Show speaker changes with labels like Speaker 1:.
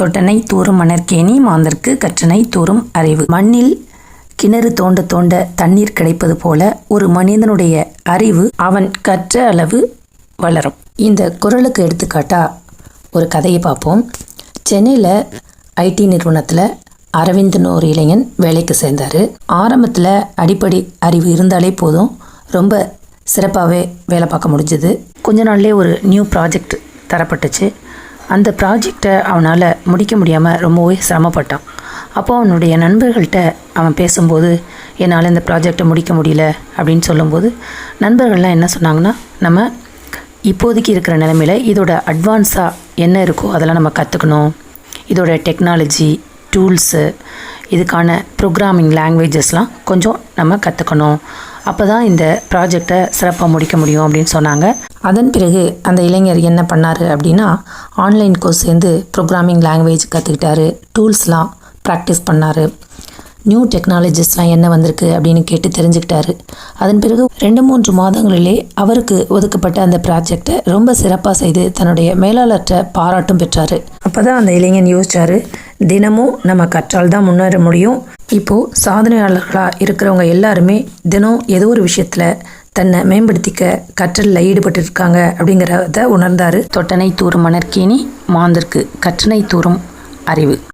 Speaker 1: தொட்டனை தூறும் மணற்கேணி மாந்தர்க்கு கற்றனை தூறும் அறிவு. மண்ணில் கிணறு தோண்ட தோண்ட தண்ணீர் கிடைப்பது போல ஒரு மனிதனுடைய அறிவு அவன் கற்ற அளவு வளரும். இந்த குறளுக்கு எடுத்துக்காட்டா ஒரு கதையை பார்ப்போம். சென்னையில் ஐடி நிறுவனத்தில் அரவிந்த்னு ஒரு இளைஞன் வேலைக்கு சேர்ந்தார். ஆரம்பத்தில் அடிப்படை அறிவு இருந்தாலே போதும், ரொம்ப சிறப்பாகவே வேலை பார்க்க முடிஞ்சுது. கொஞ்ச நாள்லேயே ஒரு நியூ ப்ராஜெக்ட் தரப்பட்டுச்சு. அந்த ப்ராஜெக்டை அவனால் முடிக்க முடியாமல் ரொம்பவே சிரமப்பட்டான். அப்போது அவனுடைய நண்பர்கள்ட்ட அவன் பேசும்போது, என்னால் இந்த ப்ராஜெக்டை முடிக்க முடியல அப்படின்னு சொல்லும்போது, நண்பர்கள்லாம் என்ன சொன்னாங்கன்னா, நம்ம இப்போதைக்கு இருக்கிற நிலைமையில் இதோட அட்வான்ஸாக என்ன இருக்கோ அதெல்லாம் நம்ம கற்றுக்கணும். இதோட டெக்னாலஜி, டூல்ஸு, இதுக்கான ப்ரோக்ராமிங் லாங்குவேஜஸ்லாம் கொஞ்சம் நம்ம கற்றுக்கணும். அப்போ தான் இந்த ப்ராஜெக்டை சிறப்பாக முடிக்க முடியும் அப்படின்னு சொன்னாங்க. அதன் பிறகு அந்த இளைஞர் என்ன பண்ணார் அப்படின்னா, ஆன்லைன் கோர்ஸ் சேர்ந்து ப்ரோக்ராமிங் லாங்குவேஜ் கற்றுக்கிட்டாரு. டூல்ஸ்லாம் ப்ராக்டிஸ் பண்ணார். நியூ டெக்னாலஜிஸ்லாம் என்ன வந்திருக்கு அப்படின்னு கேட்டு தெரிஞ்சுக்கிட்டாரு. அதன் பிறகு 2-3 மாதங்களிலே அவருக்கு ஒதுக்கப்பட்ட அந்த ப்ராஜெக்டை ரொம்ப சிறப்பாக செய்து தன்னுடைய மேலாளர்கிட்ட பாராட்டும் பெற்றார். அப்போ தான் அந்த இளைஞன் யோசிச்சார், தினமும் நம்ம கற்றால் தான் முன்னேற முடியும். இப்போது சாதனையாளர்களாக இருக்கிறவங்க எல்லாருமே தினம் ஏதோ ஒரு விஷயத்தில் தன்னை மேம்படுத்திக்க கற்றலில் ஈடுபட்டு இருக்காங்க அப்படிங்கிறத உணர்ந்தார். தொட்டனை தூறும் மணற்கேணி மாந்தர்க்கு கற்றனை தூறும் அறிவு.